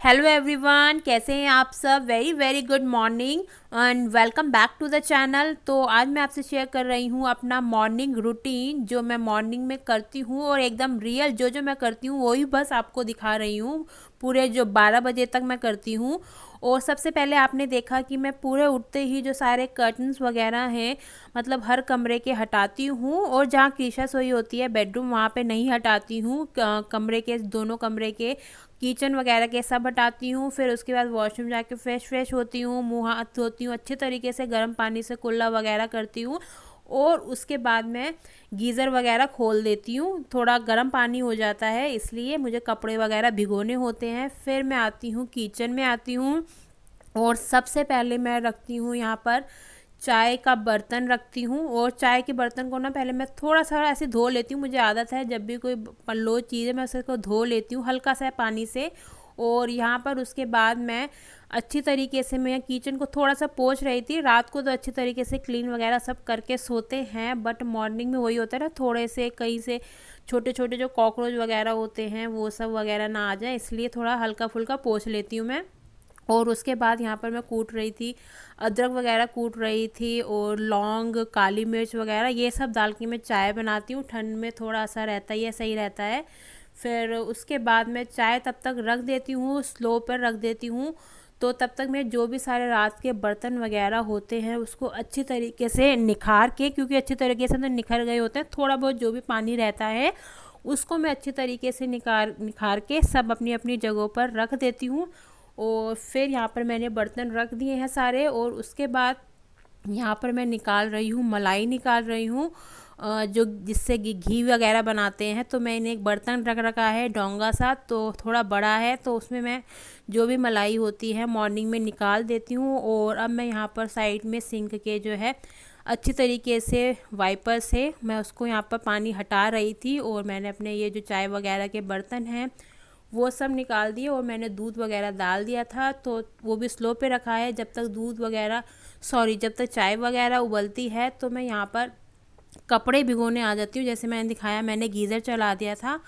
Hello everyone, कैसे हैं आप सब। Very very good morning and welcome back to the channel. तो आज मैं आपसे शेयर कर रही हूँ अपना मॉर्निंग रूटीन जो मैं मॉर्निंग में करती हूँ, और एकदम रियल जो मैं करती हूँ वही बस आपको दिखा रही हूँ। पूरे जो 12 बजे तक मैं करती हूँ। और सबसे पहले आपने देखा कि मैं पूरे उठते ही जो सारे कर्टन्स वगैरह हैं, मतलब हर कमरे के हटाती हूँ, और जहाँ क्रीशा सोई होती है बेडरूम वहाँ पे नहीं हटाती हूँ। कमरे के दोनों कमरे के किचन वगैरह के सब हटाती हूँ। फिर उसके बाद वॉशरूम जाके फ्रेश होती हूँ, मुँह हाथ धोती हूँ, अच्छे तरीके से गर्म पानी से कुल्ला वगैरह करती हूँ। और उसके बाद मैं गीज़र वगैरह खोल देती हूँ। थोड़ा गर्म पानी हो जाता है इसलिए मुझे कपड़े वगैरह भिगोने होते हैं। फिर मैं आती हूँ, किचन में आती हूँ, और सबसे पहले मैं रखती हूँ यहाँ पर चाय का बर्तन रखती हूँ। और चाय के बर्तन को ना पहले मैं थोड़ा सा ऐसे धो लेती हूँ। मुझे आदत है जब भी कोई पल्लो चीज़ है मैं उसको धो लेती हूँ हल्का सा पानी से। और यहाँ पर उसके बाद मैं अच्छी तरीके से मैं किचन को थोड़ा सा पोंछ रही थी। रात को तो अच्छी तरीके से क्लीन वगैरह सब करके सोते हैं, बट मॉर्निंग में वही होता है ना, थोड़े से कहीं से छोटे छोटे जो कॉकरोच वगैरह होते हैं वो सब वगैरह ना आ जाए, इसलिए थोड़ा हल्का फुल्का पोंछ लेती हूँ मैं। और उसके बाद यहाँ पर मैं कूट रही थी, अदरक वगैरह कूट रही थी, और लौंग, काली मिर्च वगैरह ये सब डाल के मैं चाय बनाती हूँ। ठंड में थोड़ा सा रहता ही है, सही रहता है। फिर उसके बाद मैं चाय तब तक रख देती हूँ, स्लो पर रख देती हूँ। तो तब तक मैं जो भी सारे रात के बर्तन वगैरह होते हैं उसको अच्छी तरीके से निखार के, क्योंकि अच्छी तरीके से तो निखर गए होते हैं, थोड़ा बहुत जो भी पानी रहता है उसको मैं अच्छी तरीके से निखार के सब अपनी अपनी जगहों पर रख देती हूँ। और फिर यहाँ पर मैंने बर्तन रख दिए हैं सारे। और उसके बाद यहाँ पर मैं निकाल रही हूँ, मलाई निकाल रही हूँ, जो जिससे घी वगैरह बनाते हैं। तो मैंने एक बर्तन रख रखा है डोंगा सा, तो थोड़ा बड़ा है, तो उसमें मैं जो भी मलाई होती है मॉर्निंग में निकाल देती हूँ। और अब मैं यहाँ पर साइड में सिंक के जो है अच्छी तरीके से वाइपर से मैं उसको यहाँ पर पानी हटा रही थी। और मैंने अपने ये जो चाय वगैरह के बर्तन हैं वो सब निकाल दिए, और मैंने दूध वगैरह डाल दिया था, तो वो भी स्लो पे रखा है। जब तक दूध वगैरह जब तक चाय वगैरह उबलती है तो मैं यहाँ पर कपड़े भिगोने आ जाती हूँ। जैसे मैंने दिखाया, मैंने गीज़र चला दिया था,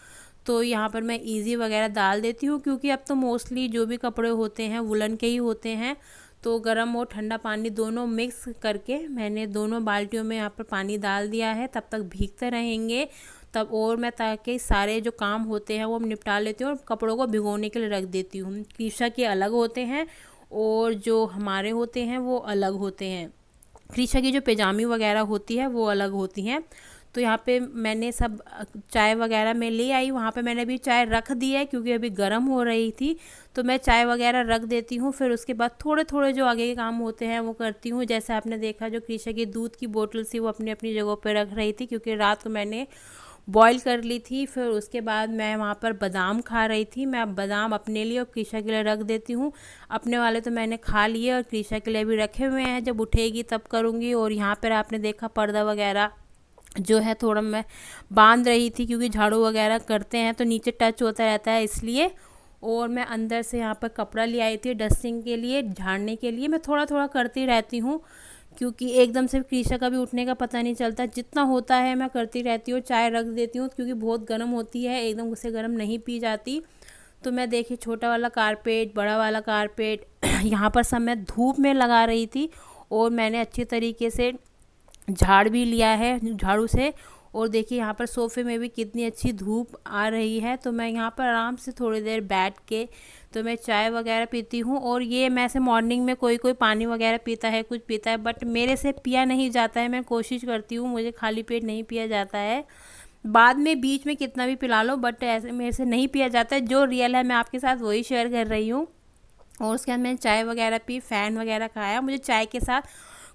तो यहाँ पर मैं इजी वगैरह डाल देती हूँ, क्योंकि अब तो मोस्टली जो भी कपड़े होते हैं वुलन के ही होते हैं। तो गर्म और ठंडा पानी दोनों मिक्स करके मैंने दोनों बाल्टियों में यहाँ पर पानी डाल दिया है। तब तक भीगते रहेंगे तब, और मैं ताकि सारे जो काम होते हैं वो हम निपटा लेती हूँ, और कपड़ों को भिगोने के लिए रख देती हूँ। क्रीशा के अलग होते हैं और जो हमारे होते हैं वो अलग होते हैं। क्रीशा की जो पैजामी वगैरह होती है वो अलग होती हैं। तो यहाँ पे मैंने सब चाय वगैरह में ले आई, वहाँ पे मैंने अभी चाय रख दी है क्योंकि अभी गर्म हो रही थी। तो मैं चाय वगैरह रख देती हूँ। फिर उसके बाद थोड़े थोड़े जो आगे के काम होते हैं वो करती हूँ। जैसे आपने देखा, जो क्रीशा की दूध की बोतल थी वो अपनी अपनी जगह पर रख रही थी, क्योंकि रात को मैंने बॉईल कर ली थी। फिर उसके बाद मैं वहाँ पर बादाम खा रही थी। मैं बादाम अपने लिए और क्रीशा के लिए रख देती हूँ। अपने वाले तो मैंने खा लिए और क्रीशा के लिए भी रखे हुए हैं, जब उठेगी तब करूँगी। और यहाँ पर आपने देखा पर्दा वगैरह जो है थोड़ा मैं बांध रही थी, क्योंकि झाड़ू वगैरह करते हैं तो नीचे टच होता रहता है इसलिए। और मैं अंदर से यहाँ पर कपड़ा ले आई थी डस्टिंग के लिए, झाड़ने के लिए। मैं थोड़ा थोड़ा करती रहती हूँ, क्योंकि एकदम से क्रीशा का भी उठने का पता नहीं चलता। जितना होता है मैं करती रहती हूँ। चाय रख देती हूँ क्योंकि बहुत गर्म होती है, एकदम से गर्म नहीं पी जाती। तो मैं देखिए छोटा वाला कारपेट, बड़ा वाला कारपेट यहाँ पर सब मैं धूप में लगा रही थी। और मैंने अच्छी तरीके से झाड़ भी लिया है झाड़ू से। और देखिए यहाँ पर सोफ़े में भी कितनी अच्छी धूप आ रही है। तो मैं यहाँ पर आराम से थोड़ी देर बैठ के तो मैं चाय वगैरह पीती हूँ। और ये मैं से मॉर्निंग में कोई कोई पानी वगैरह पीता है, कुछ पीता है, बट मेरे से पिया नहीं जाता है। मैं कोशिश करती हूँ, मुझे खाली पेट नहीं पिया जाता है। बाद में बीच में कितना भी पिला लो, बट ऐसे मेरे से नहीं पिया जाता है। जो रियल है मैं आपके साथ वही शेयर कर रही हूँ। और उसके बाद मैंने चाय वगैरह पी, फ़ैन वगैरह खाया। मुझे चाय के साथ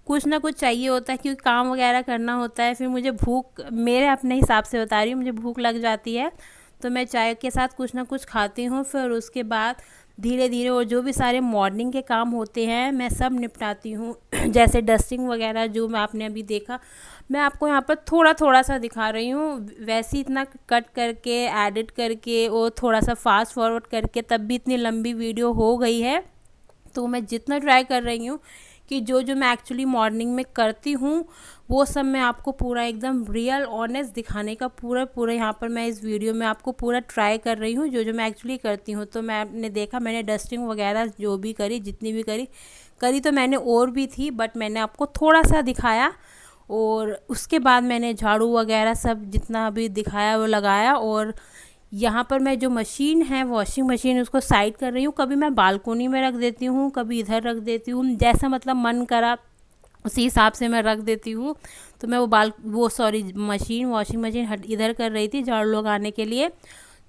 कुछ ना कुछ चाहिए होता है, क्योंकि काम वगैरह करना होता है। फिर मुझे भूख, मेरे अपने हिसाब से बता रही हूँ, मुझे भूख लग जाती है तो मैं चाय के साथ कुछ ना कुछ खाती हूँ। फिर उसके बाद धीरे धीरे और जो भी सारे मॉर्निंग के काम होते हैं मैं सब निपटाती हूँ। जैसे डस्टिंग वगैरह जो मैं आपने अभी देखा, मैं आपको यहाँ पर थोड़ा थोड़ा सा दिखा रही हूँ। वैसे इतना कट करके, एडिट करके और थोड़ा सा फास्ट फॉरवर्ड करके तब भी इतनी लंबी वीडियो हो गई है। तो मैं जितना ट्राई कर रही हूँ कि जो जो मैं एक्चुअली मॉर्निंग में करती हूँ वो सब मैं आपको पूरा एकदम रियल ऑनेस्ट दिखाने का पूरा यहाँ पर मैं इस वीडियो में आपको पूरा ट्राई कर रही हूँ, जो जो मैं एक्चुअली करती हूँ। तो मैंने देखा, मैंने डस्टिंग वगैरह जो भी करी, जितनी भी करी तो मैंने और भी थी, बट मैंने आपको थोड़ा सा दिखाया। और उसके बाद मैंने झाड़ू वगैरह सब जितना भी दिखाया वो लगाया। और यहाँ पर मैं जो मशीन है, वॉशिंग मशीन, उसको साइड कर रही हूँ। कभी मैं बालकोनी में रख देती हूँ, कभी इधर रख देती हूँ, जैसा मतलब मन करा उसी हिसाब से मैं रख देती हूँ। तो मैं वॉशिंग मशीन इधर कर रही थी झाड़ू लगाने के लिए।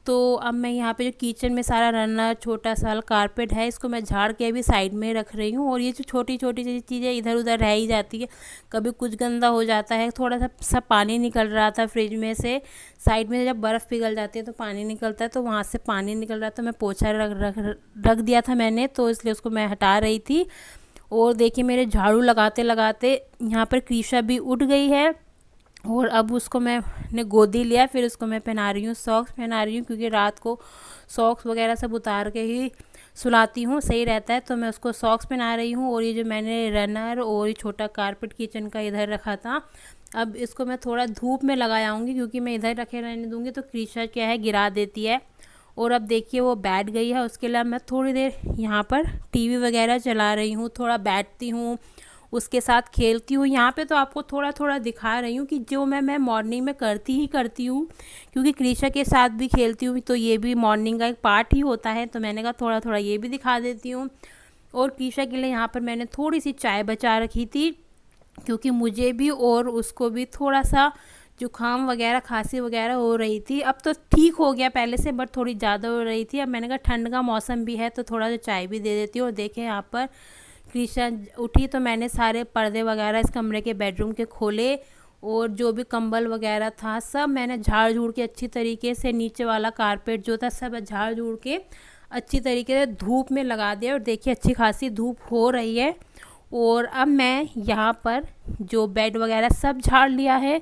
तो अब मैं यहाँ पे जो किचन में सारा रनर, छोटा सा कारपेट है, इसको मैं झाड़ के अभी साइड में रख रही हूँ। और ये जो छोटी छोटी चीज़ें इधर उधर रह ही जाती है, कभी कुछ गंदा हो जाता है, थोड़ा सा पानी निकल रहा था फ्रिज में से, साइड में जब बर्फ़ पिघल जाती है तो पानी निकलता है, तो वहाँ से पानी निकल रहा था। मैं पोछा रख दिया था मैंने, तो इसलिए उसको मैं हटा रही थी। और देखिए मेरे झाड़ू लगाते लगाते यहाँ पर क्रीशा भी उठ गई है। और अब उसको मैंने गोदी लिया, फिर उसको मैं पहना रही हूँ, सॉक्स पहना रही हूँ, क्योंकि रात को सॉक्स वगैरह सब उतार के ही सुलाती हूँ, सही रहता है। तो मैं उसको सॉक्स पहना रही हूँ। और ये जो मैंने रनर और ये छोटा कारपेट किचन का इधर रखा था, अब इसको मैं थोड़ा धूप में लगा आऊँगी, क्योंकि मैं इधर रखे रहने दूँगी तो क्रीशा क्या है गिरा देती है। और अब देखिए वो बैठ गई है, उसके लिए मैं थोड़ी देर यहाँ पर टीवी वगैरह चला रही हूँ, थोड़ा बैठती हूँ, उसके साथ खेलती हूँ। यहाँ पे तो आपको थोड़ा थोड़ा दिखा रही हूँ कि जो मैं मॉर्निंग में करती हूँ, क्योंकि क्रीशा के साथ भी खेलती हूँ, तो ये भी मॉर्निंग का एक पार्ट ही होता है। तो मैंने कहा थोड़ा थोड़ा ये भी दिखा देती हूँ। और क्रीशा के लिए यहाँ पर मैंने थोड़ी सी चाय बचा रखी थी, क्योंकि मुझे भी और उसको भी थोड़ा सा जुकाम वगैरह, खांसी वगैरह हो रही थी। अब तो ठीक हो गया पहले से, बट थोड़ी ज़्यादा हो रही थी। अब मैंने कहा ठंड का मौसम भी है तो थोड़ा सा चाय भी दे देती हूँ। और देखें यहाँ पर क्रीशा उठी तो मैंने सारे पर्दे वगैरह इस कमरे के बेडरूम के खोले, और जो भी कंबल वगैरह था सब मैंने झाड़ झूड़ के अच्छी तरीके से, नीचे वाला कारपेट जो था सब झाड़ झूड़ के अच्छी तरीके से धूप में लगा दिया। और देखिए अच्छी खासी धूप हो रही है। और अब मैं यहाँ पर जो बेड वगैरह सब झाड़ लिया है।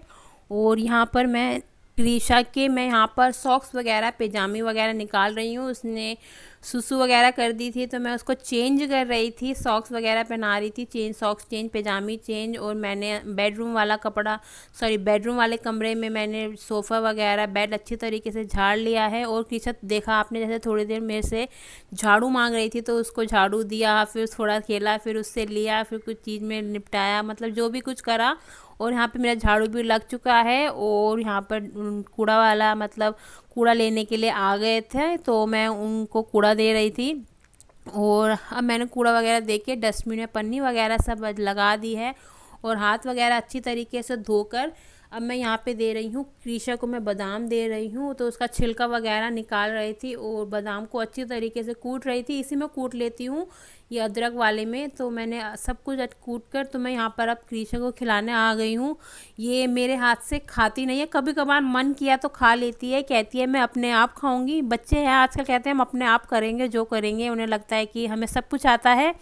और यहाँ पर मैं यहाँ पर सॉक्स वगैरह, पैजामी वगैरह निकाल रही हूँ। उसने सुसु वगैरह कर दी थी तो मैं उसको चेंज कर रही थी, सॉक्स वगैरह पहना रही थी, सॉक्स चेंज, पैजामी चेंज। और मैंने बेडरूम वाले कमरे में मैंने सोफ़ा वगैरह, बेड अच्छी तरीके से झाड़ लिया है। और किचन देखा आपने, जैसे थोड़ी देर मेरे से झाड़ू मांग रही थी तो उसको झाड़ू दिया, फिर थोड़ा खेला, फिर उससे लिया, फिर कुछ चीज़ में निपटाया, मतलब जो भी कुछ करा। और यहाँ पे मेरा झाड़ू भी लग चुका है। और यहाँ पर कूड़ा वाला, मतलब कूड़ा लेने के लिए आ गए थे, तो मैं उनको कूड़ा दे रही थी। और अब मैंने कूड़ा वगैरह दे के डस्टबिन में पन्नी वगैरह सब लगा दी है। और हाथ वगैरह अच्छी तरीके से धोकर अब मैं यहाँ पे दे रही हूँ क्रीशा को, मैं बादाम दे रही हूँ। तो उसका छिलका वगैरह निकाल रही थी और बादाम को अच्छी तरीके से कूट रही थी। इसी में कूट लेती हूँ, ये अदरक वाले में। तो मैंने सब कुछ कूट कर तो मैं यहाँ पर अब क्रीशा को खिलाने आ गई हूँ। ये मेरे हाथ से खाती नहीं है, कभी कभार मन किया तो खा लेती है, कहती है मैं अपने आप खाऊंगी। बच्चे हैं आजकल, कहते हैं हम अपने आप करेंगे जो करेंगे, उन्हें लगता है कि हमें सब कुछ आता है।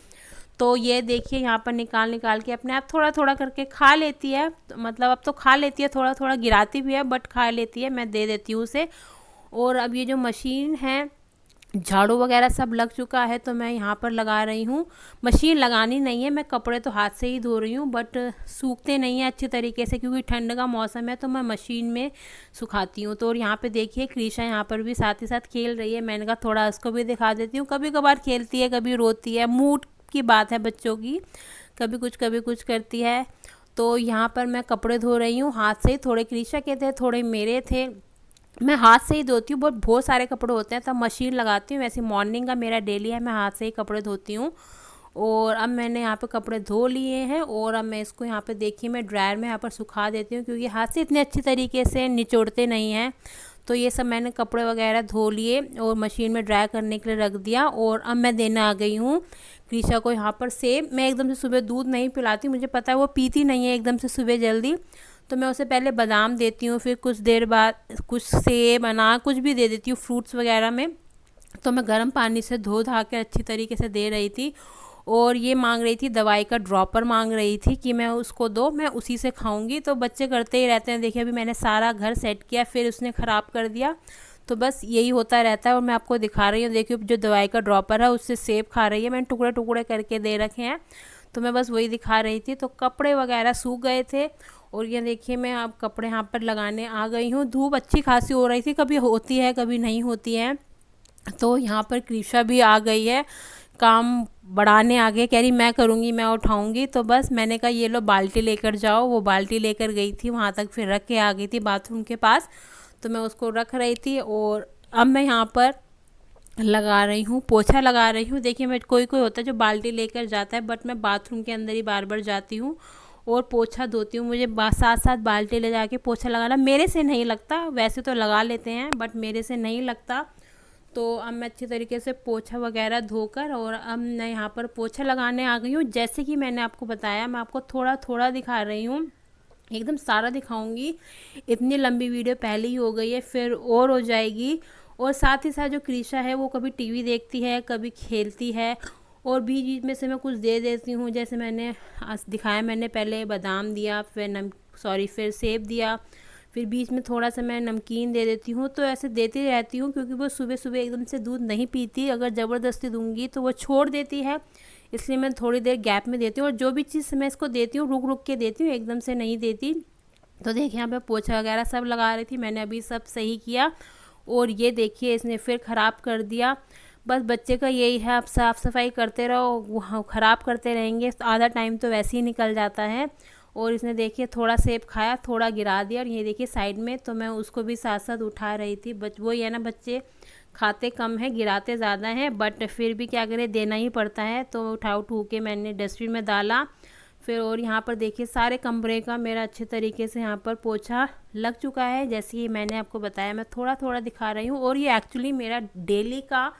तो ये देखिए यहाँ पर निकाल के अपने आप थोड़ा थोड़ा करके खा लेती है। तो मतलब अब तो खा लेती है, थोड़ा थोड़ा गिराती भी है बट खा लेती है, मैं दे देती हूँ उसे। और अब ये जो मशीन है, झाड़ू वगैरह सब लग चुका है तो मैं यहाँ पर लगा रही हूँ। मशीन लगानी नहीं है, मैं कपड़े तो हाथ से ही धो रही हूँ, बट सूखते नहीं है अच्छी तरीके से, क्योंकि ठंड का मौसम है तो मैं मशीन में सुखाती हूँ। तो और यहाँ पे देखिए क्रीशा यहाँ पर भी साथ ही साथ खेल रही है। मैंने कहा थोड़ा उसको भी दिखा देती हूँ, कभी कभार खेलती है, कभी रोती है, मूड की बात है बच्चों की, कभी कुछ करती है। तो यहाँ पर मैं कपड़े धो रही हूँ हाथ से ही, थोड़े क्रीशा के थे, थोड़े मेरे थे। मैं हाथ से ही धोती हूँ, बहुत सारे कपड़े होते हैं तब मशीन लगाती हूँ। वैसे मॉर्निंग का मेरा डेली है, मैं हाथ से ही कपड़े धोती हूँ। और अब मैंने यहाँ पे कपड़े धो लिए हैं और अब मैं इसको यहाँ पे देखिए मैं ड्रायर में यहाँ पर सुखा देती हूँ, क्योंकि हाथ से इतने अच्छी तरीके से निचोड़ते नहीं हैं। तो ये सब मैंने कपड़े वगैरह धो लिए और मशीन में ड्राई करने के लिए रख दिया। और अब मैं देने आ गई हूँ क्रीशा को यहाँ पर सेब। मैं एकदम से सुबह दूध नहीं पिलाती, मुझे पता है वो पीती नहीं है एकदम से सुबह जल्दी, तो मैं उसे पहले बादाम देती हूँ, फिर कुछ देर बाद कुछ सेब, अनार, कुछ भी दे देती हूँ फ्रूट्स वगैरह में। तो मैं गर्म पानी से धो धा के अच्छी तरीके से दे रही थी। और ये मांग रही थी दवाई का ड्रॉपर, मांग रही थी कि मैं उसको दो, मैं उसी से खाऊंगी। तो बच्चे करते ही रहते हैं। देखिए अभी मैंने सारा घर सेट किया, फिर उसने ख़राब कर दिया, तो बस यही होता रहता है। और मैं आपको दिखा रही हूँ, देखिए जो दवाई का ड्रॉपर है उससे सेब खा रही है, मैंने टुकड़े टुकड़े करके दे रखे हैं। तो मैं बस वही दिखा रही थी। तो कपड़े वगैरह सूख गए थे और ये देखिए मैं अब कपड़े यहाँ पर लगाने आ गई हूँ। धूप अच्छी खासी हो रही थी, कभी होती है कभी नहीं होती है। तो यहाँ पर कृषा भी आ गई है, काम बढ़ाने आ गई, कह रही मैं करूँगी मैं उठाऊँगी। तो बस मैंने कहा ये लो बाल्टी लेकर जाओ। वो बाल्टी लेकर गई थी वहाँ तक, फिर रख के आ गई थी बाथरूम के पास। तो मैं उसको रख रही थी और अब मैं यहाँ पर लगा रही हूँ, पोछा लगा रही हूँ। देखिए मैं कोई कोई होता है जो बाल्टी लेकर जाता है, बट मैं बाथरूम के अंदर ही बार बार जाती हूँ और पोछा धोती हूँ। मुझे साथ साथ बाल्टी ले जाके पोछा लगाना मेरे से नहीं लगता, वैसे तो लगा लेते हैं बट मेरे से नहीं लगता। तो अब मैं अच्छी तरीके से पोछा वगैरह धोकर और अब मैं यहाँ पर पोछा लगाने आ गई हूँ। जैसे कि मैंने आपको बताया, मैं आपको थोड़ा थोड़ा दिखा रही हूँ, एकदम सारा दिखाऊंगी। इतनी लंबी वीडियो पहले ही हो गई है, फिर और हो जाएगी। और साथ ही साथ जो कृषा है वो कभी टीवी देखती है, कभी खेलती है और बीच बीच में से मैं कुछ दे देती हूँ। जैसे मैंने आज दिखाया, मैंने पहले बादाम दिया, फिर सेब दिया, फिर बीच में थोड़ा सा मैं नमकीन दे देती हूँ। तो ऐसे देती रहती हूँ क्योंकि वो सुबह सुबह एकदम से दूध नहीं पीती, अगर ज़बरदस्ती दूंगी तो वो छोड़ देती है, इसलिए मैं थोड़ी देर गैप में देती हूँ। और जो भी चीज़ मैं इसको देती हूँ रुक रुक के देती हूँ, एकदम से नहीं देती। तो देखिए यहाँ पे पोछा वगैरह सब लगा रही थी, मैंने अभी सब सही किया और ये देखिए इसने फिर ख़राब कर दिया। बस बच्चे का यही है, आप साफ़ सफाई करते रहो, ख़राब करते रहेंगे तो आधा टाइम तो वैसे ही निकल जाता है। और इसने देखिए थोड़ा सेब खाया, थोड़ा गिरा दिया और ये देखिए साइड में, तो मैं उसको भी साथ साथ उठा रही थी। वही है ना, बच्चे खाते कम है गिराते ज़्यादा हैं, बट फिर भी क्या करें, देना ही पड़ता है। तो उठा उठू के मैंने डस्टबिन में डाला फिर। और यहाँ पर देखिए सारे कमरे का मेरा अच्छे तरीके से यहाँ पर पोछा लग चुका है। जैसे कि मैंने आपको बताया, मैं थोड़ा थोड़ा दिखा रही हूँ और ये एक्चुअली मेरा डेली का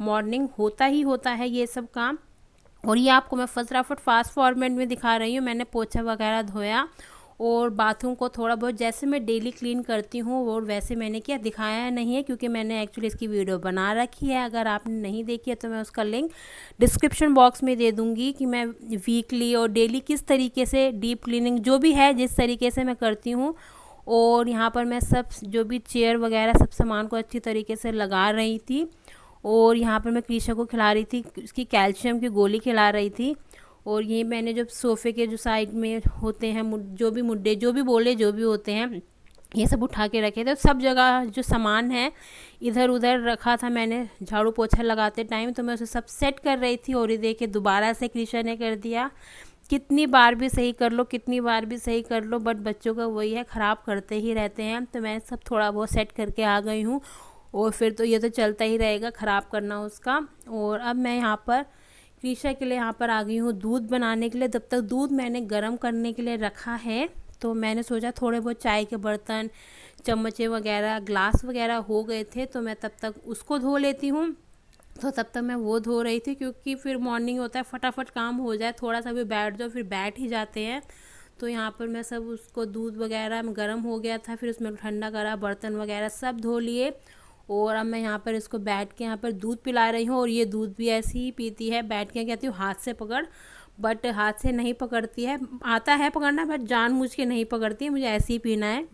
मॉर्निंग होता ही होता है ये सब काम। और ये आपको मैं फटाफट फास्ट फॉर्मेट में दिखा रही हूँ। मैंने पोछा वगैरह धोया और बाथरूम को थोड़ा बहुत जैसे मैं डेली क्लीन करती हूँ और वैसे मैंने किया, दिखाया नहीं है क्योंकि मैंने एक्चुअली इसकी वीडियो बना रखी है। अगर आपने नहीं देखी है तो मैं उसका लिंक डिस्क्रिप्शन बॉक्स में दे दूँगी कि मैं वीकली और डेली किस तरीके से डीप क्लीनिंग जो भी है जिस तरीके से मैं करती हूँ। और यहाँ पर मैं सब जो भी चेयर वगैरह सब सामान को अच्छी तरीके से लगा रही थी। और यहाँ पर मैं कृषा को खिला रही थी, उसकी कैल्शियम की गोली खिला रही थी। और ये मैंने जो सोफ़े के जो साइड में होते हैं जो भी मुड्डे जो भी बोले जो भी होते हैं, ये सब उठा के रखे थे। सब जगह जो सामान है इधर उधर रखा था मैंने झाड़ू पोछा लगाते टाइम, तो मैं उसे सब सेट कर रही थी। और ये देखिए दोबारा से कृषा ने कर दिया। कितनी बार भी सही कर लो, कितनी बार भी सही कर लो, बट बच्चों का वही है, ख़राब करते ही रहते हैं। तो मैं सब थोड़ा बहुत सेट करके आ गई हूँ और फिर तो ये तो चलता ही रहेगा ख़राब करना उसका। और अब मैं यहाँ पर कृषा के लिए यहाँ पर आ गई हूँ दूध बनाने के लिए। तब तक दूध मैंने गर्म करने के लिए रखा है, तो मैंने सोचा थोड़े बहुत चाय के बर्तन, चम्मचे वगैरह, ग्लास वगैरह हो गए थे, तो मैं तब तक उसको धो लेती हूँ। तो तब तक मैं वो धो रही थी क्योंकि फिर मॉर्निंग होता है, फटाफट काम हो जाए, थोड़ा सा भी बैठ जाओ फिर बैठ ही जाते हैं। तो यहाँ पर मैं सब उसको दूध वगैरह गर्म हो गया था, फिर उसमें ठंडा करा, बर्तन वगैरह सब धो लिए। और अब मैं यहाँ पर इसको बैठ के यहाँ पर दूध पिला रही हूँ। और ये दूध भी ऐसे ही पीती है, बैठ के कहती हूँ हाथ से पकड़, बट हाथ से नहीं पकड़ती है, आता है पकड़ना बट जानबूझ के नहीं पकड़ती है, मुझे ऐसे ही पीना है।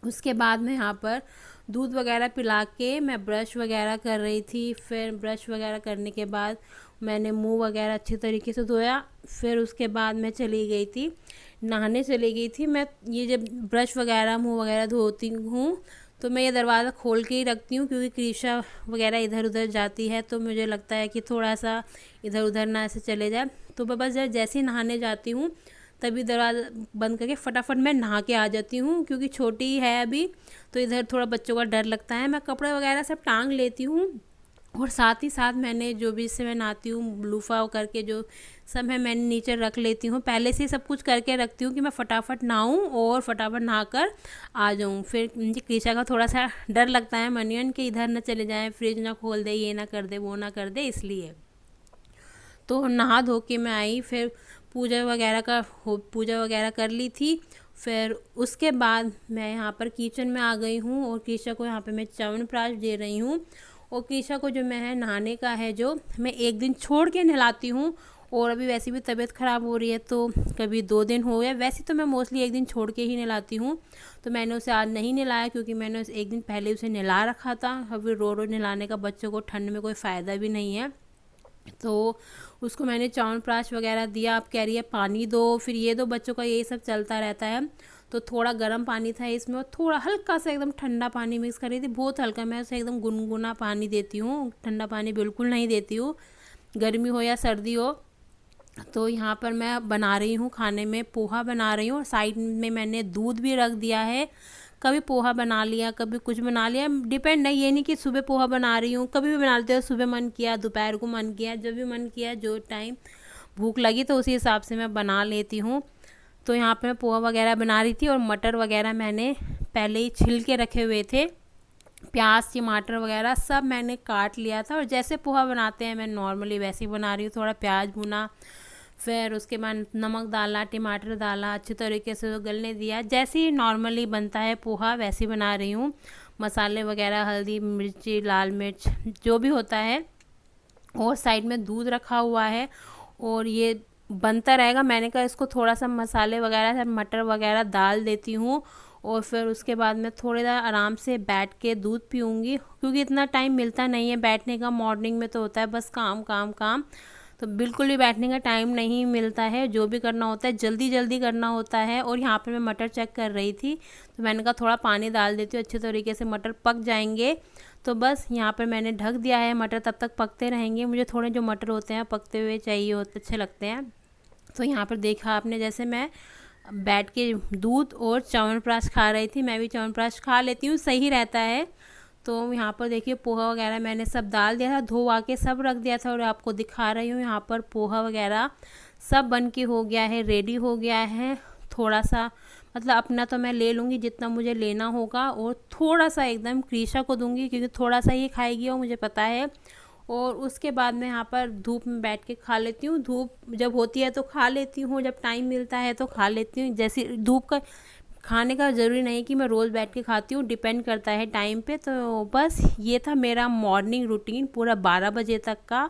उसके बाद में यहाँ पर दूध वगैरह पिला के मैं ब्रश वगैरह कर रही थी। फिर ब्रश वगैरह करने के बाद मैंने मुंह वगैरह अच्छे तरीके से धोया। फिर उसके बाद मैं चली गई थी नहाने, चली गई थी मैं। ये जब ब्रश वगैरह मुंह वगैरह धोती हूँ तो मैं ये दरवाज़ा खोल के ही रखती हूँ क्योंकि कृषा वगैरह इधर उधर जाती है, तो मुझे लगता है कि थोड़ा सा इधर उधर ना ऐसे चले जाए। तो बस जैसे ही नहाने जाती हूँ तभी दरवाज़ा बंद करके फटाफट मैं नहा के आ जाती हूँ क्योंकि छोटी है अभी, तो इधर थोड़ा बच्चों का डर लगता है। मैं कपड़े वगैरह सब टांग लेती हूँ और साथ ही साथ मैंने जो भी इससे मैं नहाती हूँ लूफा करके जो सब है मैंने नीचे रख लेती हूँ। पहले से ही सब कुछ करके रखती हूँ कि मैं फटाफट नहाऊँ और फटाफट नहाकर आ जाऊँ। फिर मुझे कृषा का थोड़ा सा डर लगता है मनियन के इधर ना चले जाए, फ्रिज ना खोल दे, ये ना कर दे वो ना कर दे, इसलिए। तो नहा धो के मैं आई, फिर पूजा वगैरह कर ली थी। फिर उसके बाद मैं यहाँ पर किचन में आ गई हूँ और कृषा को यहाँ पे मैं च्यवनप्राश दे रही हूँ। और कृषा को जो मैं है नहाने का है जो मैं एक दिन छोड़ के नहलाती हूँ। और अभी वैसे भी तबीयत ख़राब हो रही है तो कभी 2 दिन हो गए, वैसे तो मैं मोस्टली एक दिन छोड़ के ही नहलाती हूँ। तो मैंने उसे आज नहीं नहलाया क्योंकि मैंने उसे एक दिन पहले उसे नहला रखा था। अभी रो रो नहलाने का बच्चों को ठंड में कोई फ़ायदा भी नहीं है। तो उसको मैंने च्यवनप्राश वगैरह दिया। अब कह रही है पानी दो, फिर ये दो, बच्चों का यही सब चलता रहता है। तो थोड़ा गर्म पानी था इसमें और थोड़ा हल्का सा एकदम ठंडा पानी मिक्स कर रही थी, बहुत हल्का। मैं उसे एकदम गुनगुना पानी देती हूँ, ठंडा पानी बिल्कुल नहीं देती हूँ, गर्मी हो या सर्दी हो। तो यहाँ पर मैं बना रही हूँ, खाने में पोहा बना रही हूँ और साइड में मैंने दूध भी रख दिया है। कभी पोहा बना लिया, कभी कुछ बना लिया, डिपेंड नहीं, ये नहीं कि सुबह पोहा बना रही हूँ, कभी भी बना लेते हो। सुबह मन किया, दोपहर को मन किया, जब भी मन किया, जो टाइम भूख लगी तो उसी हिसाब से मैं बना लेती हूँ। तो यहाँ पे मैं पोहा वगैरह बना रही थी और मटर वगैरह मैंने पहले ही छिल के रखे हुए थे। प्याज टमाटर वगैरह सब मैंने काट लिया था और जैसे पोहा बनाते हैं मैं नॉर्मली वैसे ही बना रही हूँ। थोड़ा प्याज भुना, फिर उसके बाद नमक डाला, टमाटर डाला, अच्छे तरीके से गलने दिया। जैसे ही नॉर्मली बनता है पोहा वैसे ही बना रही हूँ। मसाले वगैरह, हल्दी, मिर्ची, लाल मिर्च, जो भी होता है। और साइड में दूध रखा हुआ है और ये बनता रहेगा। मैंने कहा इसको थोड़ा सा मसाले वगैरह, मटर वगैरह डाल देती हूँ और फिर उसके बाद मैं थोड़ी देर आराम से बैठ के दूध पीऊँगी, क्योंकि इतना टाइम मिलता नहीं है बैठने का। मॉर्निंग में तो होता है बस काम काम काम, तो बिल्कुल भी बैठने का टाइम नहीं मिलता है। जो भी करना होता है जल्दी जल्दी करना होता है। और यहाँ पे मैं मटर चेक कर रही थी तो मैंने कहा थोड़ा पानी डाल देती हूँ, अच्छे तरीके से मटर पक जाएंगे। तो बस यहाँ पर मैंने ढक दिया है, मटर तब तक पकते रहेंगे। मुझे थोड़े जो मटर होते हैं पकते हुए चाहिए होते, अच्छे लगते हैं। तो यहाँ पर देखा आपने, जैसे मैं बैठ के दूध और च्यवनप्राश खा रही थी, मैं भी च्यवनप्राश खा लेती हूँ, सही रहता है। तो यहाँ पर देखिए पोहा वगैरह मैंने सब डाल दिया था, धो के सब रख दिया था और आपको दिखा रही हूँ। यहाँ पर पोहा वगैरह सब बन के हो गया है, रेडी हो गया है। थोड़ा सा मतलब अपना तो मैं ले लूँगी जितना मुझे लेना होगा और थोड़ा सा एकदम क्रीशा को दूँगी, क्योंकि थोड़ा सा ही खाएगी और मुझे पता है। और उसके बाद मैं यहाँ पर धूप में बैठ के खा लेती हूँ। धूप जब होती है तो खा लेती हूँ, जब टाइम मिलता है तो खा लेती हूँ। जैसे धूप का खाने का ज़रूरी नहीं कि मैं रोज़ बैठ के खाती हूँ, डिपेंड करता है टाइम पे। तो बस ये था मेरा मॉर्निंग रूटीन पूरा 12 बजे तक का।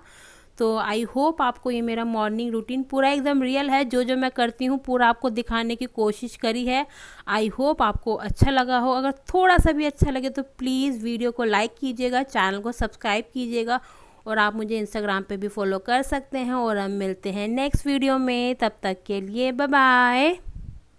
तो आई होप आपको ये मेरा मॉर्निंग रूटीन पूरा एकदम रियल है, जो जो मैं करती हूँ पूरा आपको दिखाने की कोशिश करी है। आई होप आपको अच्छा लगा हो। अगर थोड़ा सा भी अच्छा लगे तो प्लीज़ वीडियो को लाइक कीजिएगा, चैनल को सब्सक्राइब कीजिएगा और आप मुझे इंस्टाग्राम पे भी फॉलो कर सकते हैं। और हम मिलते हैं नेक्स्ट वीडियो में, तब तक के लिए बाय बाय।